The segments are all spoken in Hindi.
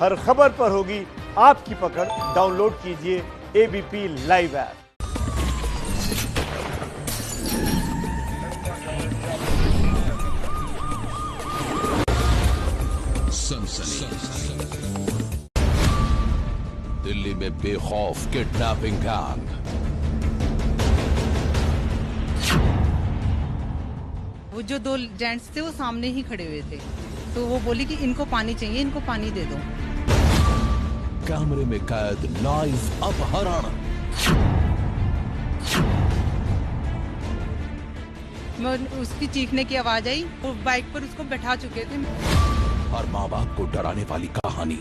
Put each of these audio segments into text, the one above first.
हर खबर पर होगी आपकी पकड़। डाउनलोड कीजिए एबीपी लाइव ऐप। दिल्ली में बेखौफ किडनैपिंग गैंग। वो जो दो जेंट्स थे वो सामने ही खड़े हुए थे, तो वो बोली कि इनको पानी चाहिए, इनको पानी दे दो। कैमरे में कैद लाइव अपहरण। उसकी चीखने की आवाज आई, वो बाइक पर उसको बैठा चुके थे। और माँ बाप को डराने वाली कहानी।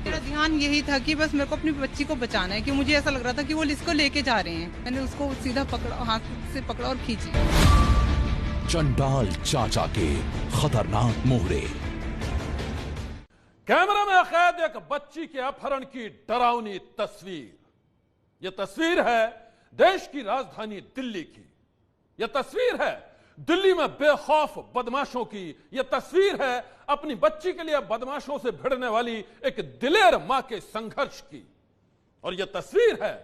मेरा ध्यान यही था कि बस मेरे को अपनी बच्ची को बचाना है, कि मुझे ऐसा लग रहा था कि वो इसको लेके जा रहे हैं। मैंने उसको सीधा पकड़ा, हाथ से पकड़ा और खींची। चंडाल चाचा के खतरनाक मोहरे। कैमरा में कैद एक बच्ची के अपहरण की डरावनी तस्वीर। यह तस्वीर है देश की राजधानी दिल्ली की। यह तस्वीर है दिल्ली में बेखौफ बदमाशों की। यह तस्वीर है अपनी बच्ची के लिए बदमाशों से भिड़ने वाली एक दिलेर मां के संघर्ष की। और यह तस्वीर है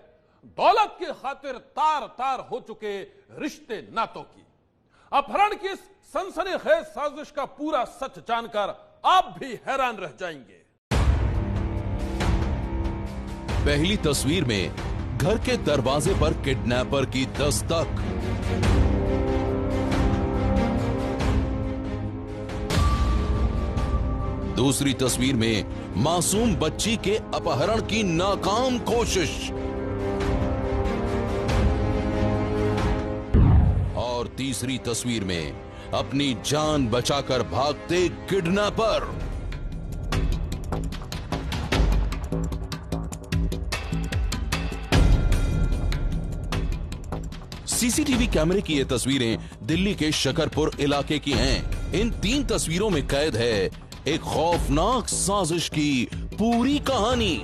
दौलत की खातिर तार तार हो चुके रिश्ते नातों की। अपहरण की इस सनसनीखेज साजिश का पूरा सच जानकर आप भी हैरान रह जाएंगे। पहली तस्वीर में घर के दरवाजे पर किडनैपर की दस्तक। दूसरी तस्वीर में मासूम बच्ची के अपहरण की नाकाम कोशिश। और तीसरी तस्वीर में अपनी जान बचाकर भागते किडनैपर। सीसीटीवी कैमरे की ये तस्वीरें दिल्ली के शकरपुर इलाके की हैं। इन 3 तस्वीरों में कैद है एक खौफनाक साजिश की पूरी कहानी।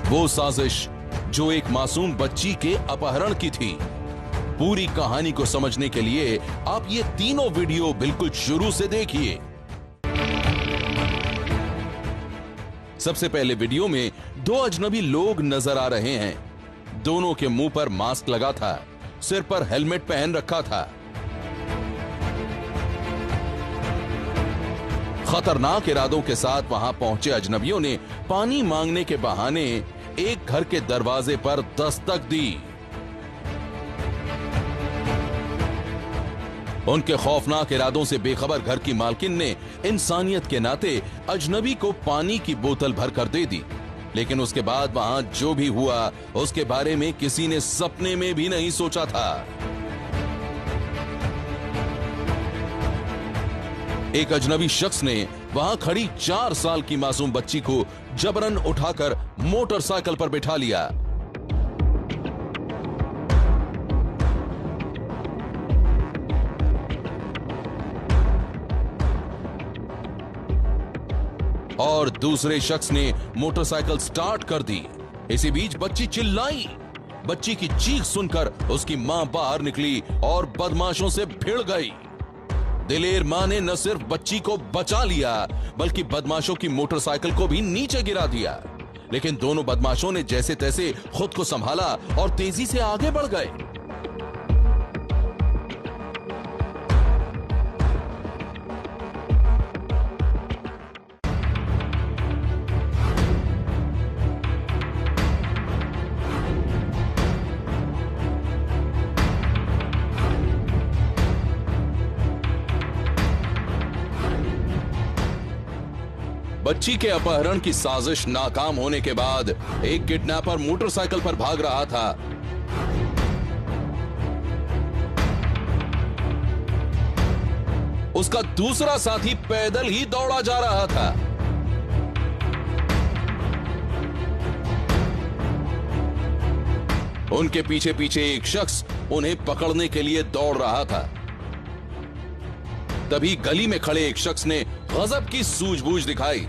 वो साजिश जो एक मासूम बच्ची के अपहरण की थी। पूरी कहानी को समझने के लिए आप ये तीनों वीडियो बिल्कुल शुरू से देखिए। सबसे पहले वीडियो में 2 अजनबी लोग नजर आ रहे हैं। दोनों के मुंह पर मास्क लगा था, सिर पर हेलमेट पहन रखा था। खतरनाक इरादों के साथ वहां पहुंचे अजनबियों ने पानी मांगने के बहाने एक घर के दरवाजे पर दस्तक दी। उनके खौफनाक इरादों से बेखबर घर की मालकिन ने इंसानियत के नाते अजनबी को पानी की बोतल भरकर दे दी। लेकिन उसके बाद वहां जो भी हुआ उसके बारे में किसी ने सपने में भी नहीं सोचा था। एक अजनबी शख्स ने वहां खड़ी 4 साल की मासूम बच्ची को जबरन उठाकर मोटरसाइकिल पर बिठा लिया। और दूसरे शख्स ने मोटरसाइकिल स्टार्ट कर दी। इसी बीच बच्ची चिल्लाई। बच्ची की चीख सुनकर उसकी मां बाहर निकली और बदमाशों से भिड़ गई। दिलेर मां ने न सिर्फ बच्ची को बचा लिया बल्कि बदमाशों की मोटरसाइकिल को भी नीचे गिरा दिया। लेकिन दोनों बदमाशों ने जैसे तैसे खुद को संभाला और तेजी से आगे बढ़ गए। बच्ची के अपहरण की साजिश नाकाम होने के बाद एक किडनैपर मोटरसाइकिल पर भाग रहा था। उसका दूसरा साथी पैदल ही दौड़ा जा रहा था। उनके पीछे पीछे एक शख्स उन्हें पकड़ने के लिए दौड़ रहा था। तभी गली में खड़े एक शख्स ने गजब की सूझबूझ दिखाई।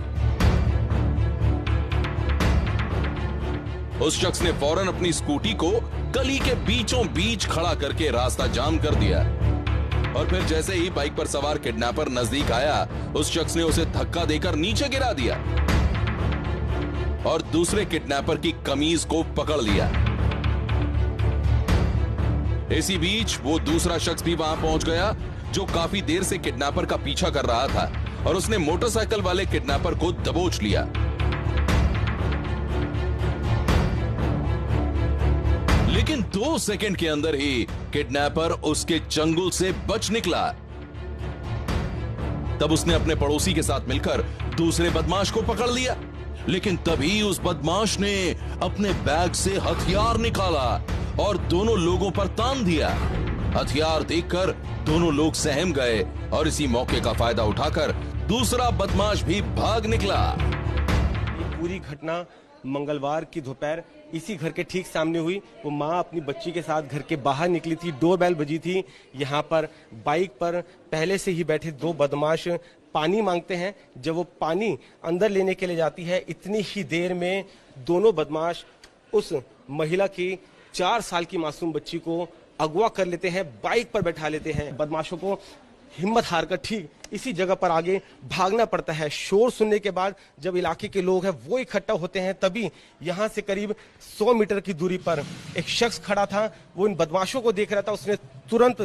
उस शख्स ने फौरन अपनी स्कूटी को गली के बीचों बीच खड़ा करके रास्ता जाम कर दिया। और फिर जैसे ही बाइक पर सवार किडनैपर नजदीक आया, उस शख्स ने उसे धक्का देकर नीचे गिरा दिया और दूसरे किडनैपर की कमीज को पकड़ लिया। इसी बीच वो दूसरा शख्स भी वहां पहुंच गया जो काफी देर से किडनैपर का पीछा कर रहा था, और उसने मोटरसाइकिल वाले किडनैपर को दबोच लिया। लेकिन 2 सेकंड के अंदर ही किडनैपर उसके चंगुल से बच निकला। तब उसने अपने पड़ोसी के साथ मिलकर दूसरे बदमाश को पकड़ लिया, लेकिन तभी उस बदमाश ने अपने बैग से हथियार निकाला और दोनों लोगों पर तान दिया। हथियार देखकर दोनों लोग सहम गए और इसी मौके का फायदा उठाकर दूसरा बदमाश भी भाग निकला। ये पूरी घटना मंगलवार की दोपहर इसी घर के ठीक सामने हुई। वो माँ अपनी बच्ची के साथ घर के बाहर निकली थी, डोरबेल बजी थी। यहाँ पर बाइक पर पहले से ही बैठे 2 बदमाश पानी मांगते हैं। जब वो पानी अंदर लेने के लिए जाती है, इतनी ही देर में दोनों बदमाश उस महिला की 4 साल की मासूम बच्ची को अगवा कर लेते हैं, बाइक पर बैठा लेते हैं। बदमाशों को हिम्मत हारकर ठीक इसी जगह पर आगे भागना पड़ता है। शोर सुनने के बाद जब इलाके के लोग हैं वो इकट्ठा होते हैं, तभी यहाँ से करीब 100 मीटर की दूरी पर एक शख्स खड़ा था। वो इन बदमाशों को देख रहा था। उसने तुरंत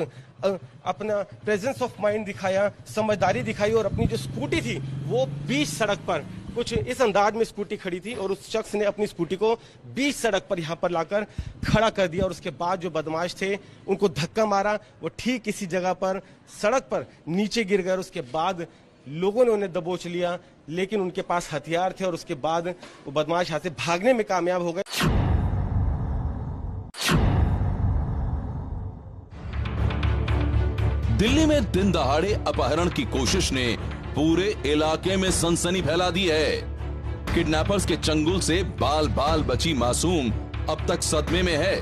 अपना प्रेजेंस ऑफ माइंड दिखाया, समझदारी दिखाई और अपनी जो स्कूटी थी वो बीच सड़क पर कुछ इस अंदाज में स्कूटी खड़ी थी और उस शख्स ने अपनी स्कूटी को बीच सड़क पर यहाँ पर लाकर खड़ा कर दिया। और उसके बाद जो बदमाश थे उनको धक्का मारा। वो ठीक इसी जगह पर सड़क पर नीचे गिर गए। उसके बाद लोगों ने उन्हें दबोच लिया, लेकिन उनके पास हथियार थे और उसके बाद वो बदमाश यहाँ से भागने में कामयाब हो गए। दिल्ली में दिन दहाड़े अपहरण की कोशिश ने पूरे इलाके में सनसनी फैला दी है। किडनैपर्स के चंगुल से बाल बाल बची मासूम अब तक सदमे में है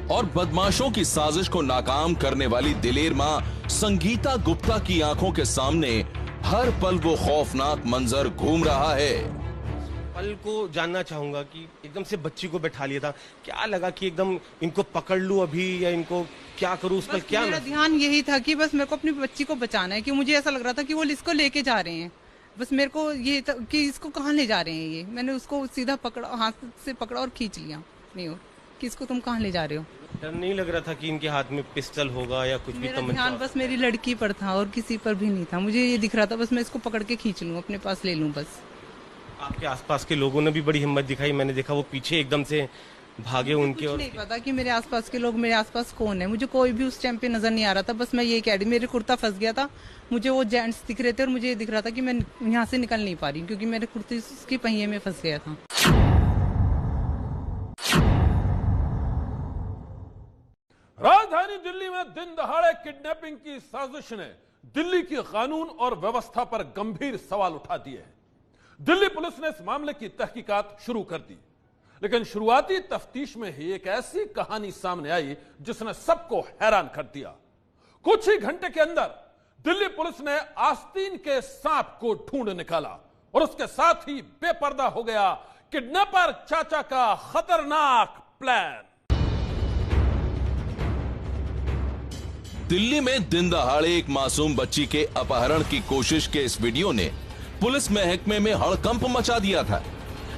और बदमाशों की साजिश को नाकाम करने वाली दिलेर मां संगीता गुप्ता की आंखों के सामने हर पल वो खौफनाक मंजर घूम रहा है। पल को जानना चाहूंगा कि एकदम से बच्ची को बैठा लिया था, क्या लगा कि एकदम इनको पकड़ लूं अभी या इनको क्या करूं, उस पर क्या मेरा ध्यान यही था कि बस मेरे को अपनी बच्ची को बचाना है, कि मुझे ऐसा लग रहा था कि वो इसको लेके जा रहे हैं। बस मेरे को ये था कि इसको कहाँ ले जा रहे हैं ये। मैंने उसको सीधा पकड़ा, हाथ से पकड़ा और खींच लिया। नहीं हो कि इसको तुम कहाँ ले जा रहे हो। डर नहीं लग रहा था कि इनके हाथ में पिस्टल होगा या कुछ भी? मेरा ध्यान बस मेरी लड़की पर था और किसी पर भी नहीं था। मुझे ये दिख रहा था बस मैं इसको पकड़ के खींच लूं, अपने पास ले लूं बस। आपके आसपास के लोगों ने भी बड़ी हिम्मत दिखाई, मैंने देखा वो पीछे एकदम से भागे उनके। और नहीं पता कि मेरे आसपास के लोग, मेरे आसपास कौन है, मुझे कोई भी उस टाइम पे नजर नहीं आ रहा था। बस मैं ये कह रही, मेरे कुर्ता फंस गया था, मुझे वो जेंट्स दिख रहे थे और मुझे ये दिख रहा था कि मैं यहाँ से निकल नहीं पा रही क्योंकि मेरे कुर्ते उसके पहिए में फंस गया था। राजधानी दिल्ली में दिन दहाड़े किडनैपिंग की साजिश ने दिल्ली की कानून और व्यवस्था पर गंभीर सवाल उठा दिए हैं। दिल्ली पुलिस ने इस मामले की तहकीकात शुरू कर दी, लेकिन शुरुआती तफ्तीश में ही एक ऐसी कहानी सामने आई जिसने सबको हैरान कर दिया। कुछ ही घंटे के अंदर दिल्ली पुलिस ने आस्तीन के सांप को ढूंढ निकाला और उसके साथ ही बेपर्दा हो गया किडनैपर चाचा का खतरनाक प्लान। दिल्ली में दिन दहाड़े एक मासूम बच्ची के अपहरण की कोशिश के इस वीडियो ने पुलिस महकमे में हड़कंप मचा दिया था,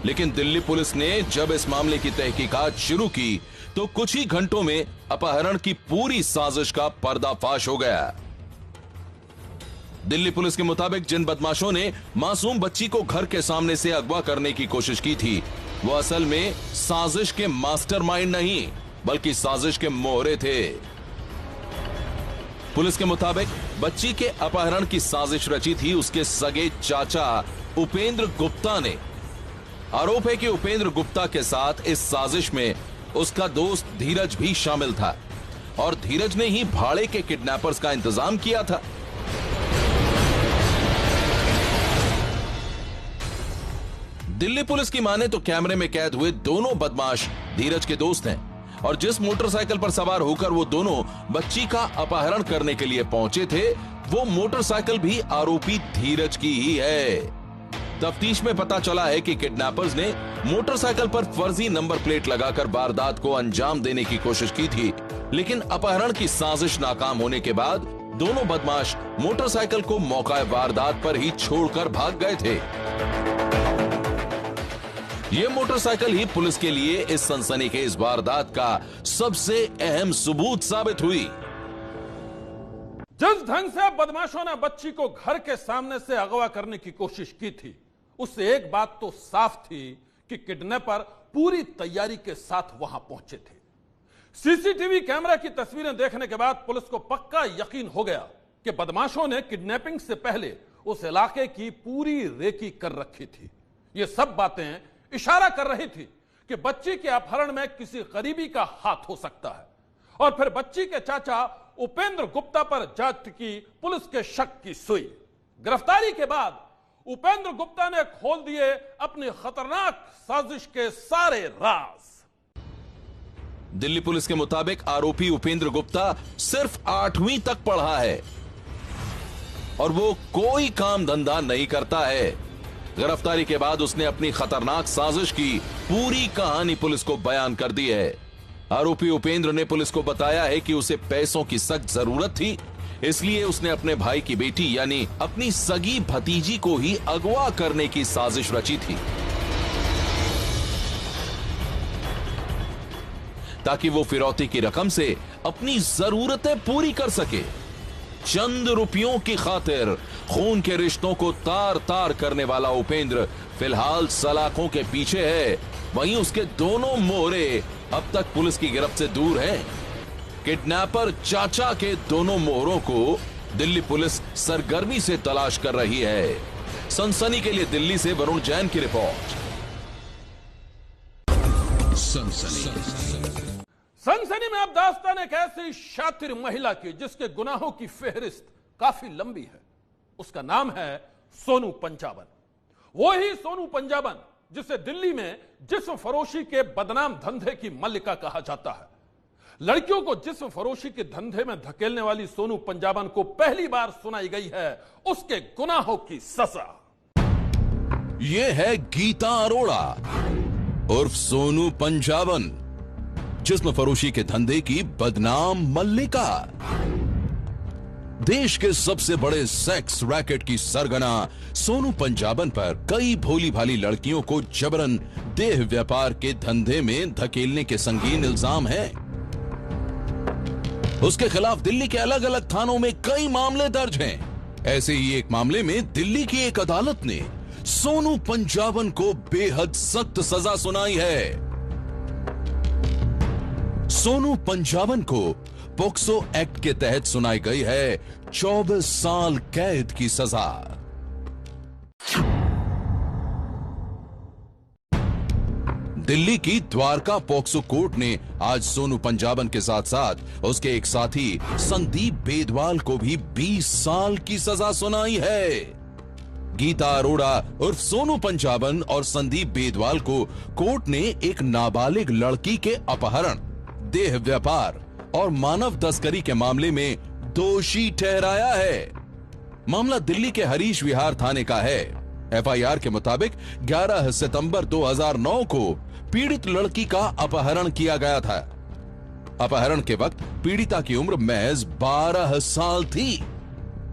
लेकिन दिल्ली पुलिस ने जब इस मामले की तहकीकात शुरू की तो कुछ ही घंटों में अपहरण की पूरी साजिश का पर्दाफाश हो गया। दिल्ली पुलिस के मुताबिक जिन बदमाशों ने मासूम बच्ची को घर के सामने से अगवा करने की कोशिश की थी, वो असल में साजिश के मास्टरमाइंड नहीं बल्कि साजिश के मोहरे थे। पुलिस के मुताबिक बच्ची के अपहरण की साजिश रची थी उसके सगे चाचा उपेंद्र गुप्ता ने। आरोप है कि उपेंद्र गुप्ता के साथ इस साजिश में उसका दोस्त धीरज भी शामिल था और धीरज ने ही भाड़े के किडनैपर्स का इंतजाम किया था। दिल्ली पुलिस की माने तो कैमरे में कैद हुए दोनों बदमाश धीरज के दोस्त हैं और जिस मोटरसाइकिल पर सवार होकर वो दोनों बच्ची का अपहरण करने के लिए पहुंचे थे, वो मोटरसाइकिल भी आरोपी धीरज की ही है। तफ्तीश में पता चला है कि किडनैपर्स ने मोटरसाइकिल पर फर्जी नंबर प्लेट लगाकर वारदात को अंजाम देने की कोशिश की थी, लेकिन अपहरण की साजिश नाकाम होने के बाद दोनों बदमाश मोटरसाइकिल को मौका वारदात पर ही छोड़कर भाग गए थे। यह मोटरसाइकिल ही पुलिस के लिए इस सनसनीखेज वारदात का सबसे अहम सबूत साबित हुई। जिस ढंग से बदमाशों ने बच्ची को घर के सामने से अगवा करने की कोशिश की थी, उससे एक बात तो साफ थी कि किडनैपर पूरी तैयारी के साथ वहां पहुंचे थे। सीसीटीवी कैमरा की तस्वीरें देखने के बाद पुलिस को पक्का यकीन हो गया कि बदमाशों ने किडनैपिंग से पहले उस इलाके की पूरी रेकी कर रखी थी। ये सब बातें इशारा कर रही थी कि बच्ची के अपहरण में किसी करीबी का हाथ हो सकता है। और फिर बच्ची के चाचा उपेंद्र गुप्ता पर जा टिकी पुलिस के शक की सुई। गिरफ्तारी के बाद उपेंद्र गुप्ता ने खोल दिए अपनी खतरनाक साजिश के सारे राज। दिल्ली पुलिस के मुताबिक आरोपी उपेंद्र गुप्ता सिर्फ 8वीं तक पढ़ा है और वो कोई काम धंधा नहीं करता है। गिरफ्तारी के बाद उसने अपनी खतरनाक साजिश की पूरी कहानी पुलिस को बयान कर दी है। आरोपी उपेंद्र ने पुलिस को बताया है कि उसे पैसों की सख्त जरूरत थी, इसलिए उसने अपने भाई की बेटी यानी अपनी सगी भतीजी को ही अगवा करने की साजिश रची थी, ताकि वो फिरौती की रकम से अपनी जरूरतें पूरी कर सके। चंद रुपयों की खातिर खून के रिश्तों को तार तार करने वाला उपेंद्र फिलहाल सलाखों के पीछे है। वहीं उसके दोनों मोहरे अब तक पुलिस की गिरफ्त से दूर हैं। किडनैपर चाचा के दोनों मोहरों को दिल्ली पुलिस सरगर्मी से तलाश कर रही है। सनसनी के लिए दिल्ली से वरुण जैन की रिपोर्ट। सनसनी में अब दास्तान एक ऐसी शातिर महिला की जिसके गुनाहों की फेहरिस्त काफी लंबी है। उसका नाम है सोनू पंजाबन। वो ही सोनू पंजाबन जिसे दिल्ली में जिस्म फरोशी के बदनाम धंधे की मल्लिका कहा जाता है। लड़कियों को जिस्म फरोशी के धंधे में धकेलने वाली सोनू पंजाबन को पहली बार सुनाई गई है उसके गुनाहों की सजा। यह है गीता अरोड़ा उर्फ सोनू पंजाबन, जिस्म फरोशी के धंधे की बदनाम मल्लिका। देश के सबसे बड़े सेक्स रैकेट की सरगना सोनू पंजाबन पर कई भोली भाली लड़कियों को जबरन देह व्यापार के धंधे में धकेलने के संगीन इल्जाम हैं। उसके खिलाफ दिल्ली के अलग अलग थानों में कई मामले दर्ज हैं। ऐसे ही एक मामले में दिल्ली की एक अदालत ने सोनू पंजाबन को बेहद सख्त सजा सुनाई है। सोनू पंजाबन को पोक्सो एक्ट के तहत सुनाई गई है 24 साल कैद की सजा। दिल्ली की द्वारका पोक्सो कोर्ट ने आज सोनू पंजाबन के साथ साथ उसके एक साथी संदीप बेदवाल को भी 20 साल की सजा सुनाई है। गीता अरोड़ा उर्फ सोनू पंजाबन और संदीप बेदवाल को कोर्ट ने एक नाबालिग लड़की के अपहरण, देह व्यापार और मानव तस्करी के मामले में दोषी ठहराया है। मामला दिल्ली के हरीश विहार थाने का है। एफआईआर के मुताबिक 11 सितंबर 2009 को पीड़ित लड़की का अपहरण किया गया था। अपहरण के वक्त पीड़िता की उम्र महज 12 साल थी।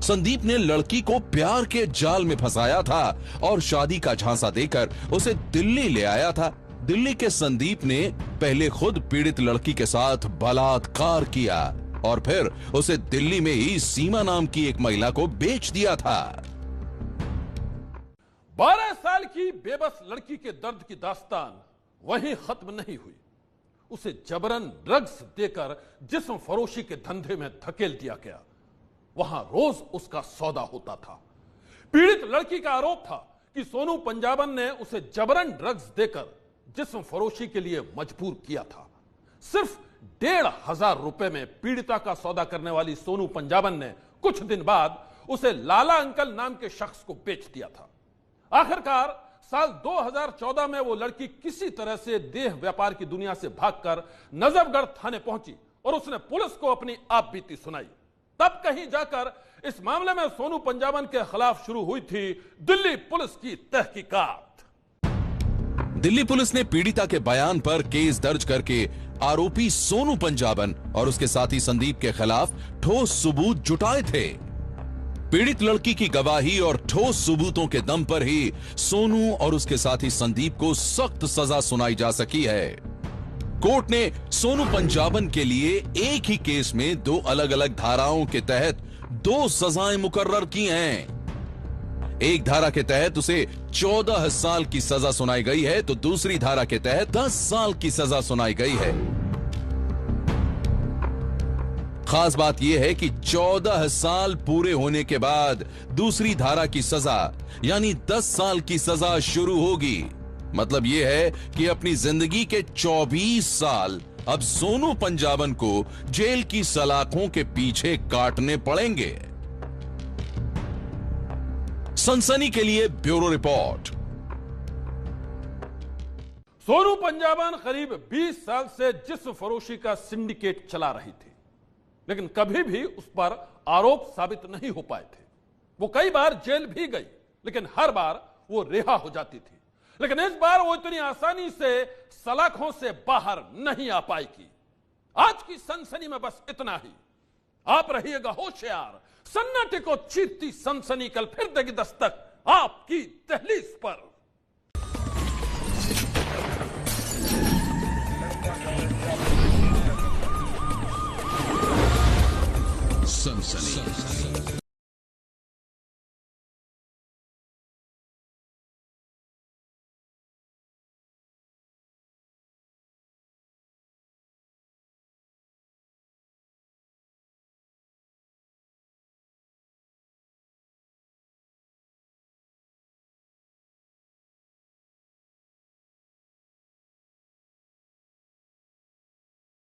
संदीप ने लड़की को प्यार के जाल में फंसाया था और शादी का झांसा देकर उसे दिल्ली ले आया था। दिल्ली के संदीप ने पहले खुद पीड़ित लड़की के साथ बलात्कार किया और फिर उसे दिल्ली में ही सीमा नाम की एक महिला को बेच दिया था। 12 साल की बेबस लड़की के दर्द की दास्तान वहीं खत्म नहीं हुई। उसे जबरन ड्रग्स देकर जिस्म फरोशी के धंधे में धकेल दिया गया। वहां रोज उसका सौदा होता था। पीड़ित लड़की का आरोप था कि सोनू पंजाबन ने उसे जबरन ड्रग्स देकर जिस्म फरोशी के लिए मजबूर किया था। सिर्फ 1,500 रुपए में पीड़िता का सौदा करने वाली सोनू पंजाबन ने कुछ दिन बाद उसे लाला अंकल नाम के शख्स को बेच दिया था। आखिरकार साल 2014 में वो लड़की किसी तरह से देह व्यापार की दुनिया से भागकर नजफगढ़ थाने पहुंची और उसने पुलिस को अपनी आप बीती सुनाई। तब कहीं जाकर इस मामले में सोनू पंजाबन के खिलाफ शुरू हुई थी दिल्ली पुलिस की तहकीकात। दिल्ली पुलिस ने पीड़िता के बयान पर केस दर्ज करके आरोपी सोनू पंजाबन और उसके साथी संदीप के खिलाफ ठोस सबूत जुटाए थे। पीड़ित लड़की की गवाही और ठोस सबूतों के दम पर ही सोनू और उसके साथी संदीप को सख्त सजा सुनाई जा सकी है। कोर्ट ने सोनू पंजाबन के लिए एक ही केस में 2 अलग अलग धाराओं के तहत 2 सजाएं मुकर्रर की हैं। एक धारा के तहत उसे 14 साल की सजा सुनाई गई है, तो दूसरी धारा के तहत 10 साल की सजा सुनाई गई है। खास बात यह है कि 14 साल पूरे होने के बाद दूसरी धारा की सजा यानी 10 साल की सजा शुरू होगी। मतलब यह है कि अपनी जिंदगी के 24 साल अब सोनू पंजाबन को जेल की सलाखों के पीछे काटने पड़ेंगे। सनसनी के लिए ब्यूरो रिपोर्ट। सोनू पंजाबन करीब 20 साल से जिस्म फरोशी का सिंडिकेट चला रही थी, लेकिन कभी भी उस पर आरोप साबित नहीं हो पाए थे। वो कई बार जेल भी गई, लेकिन हर बार वो रिहा हो जाती थी। लेकिन इस बार वो इतनी आसानी से सलाखों से बाहर नहीं आ पाएगी। आज की सनसनी में बस इतना ही। आप रहिएगा होशियार। सन्नाटे को चीरती सनसनी कल फिर देगी दस्तक आपकी दहलीज पर।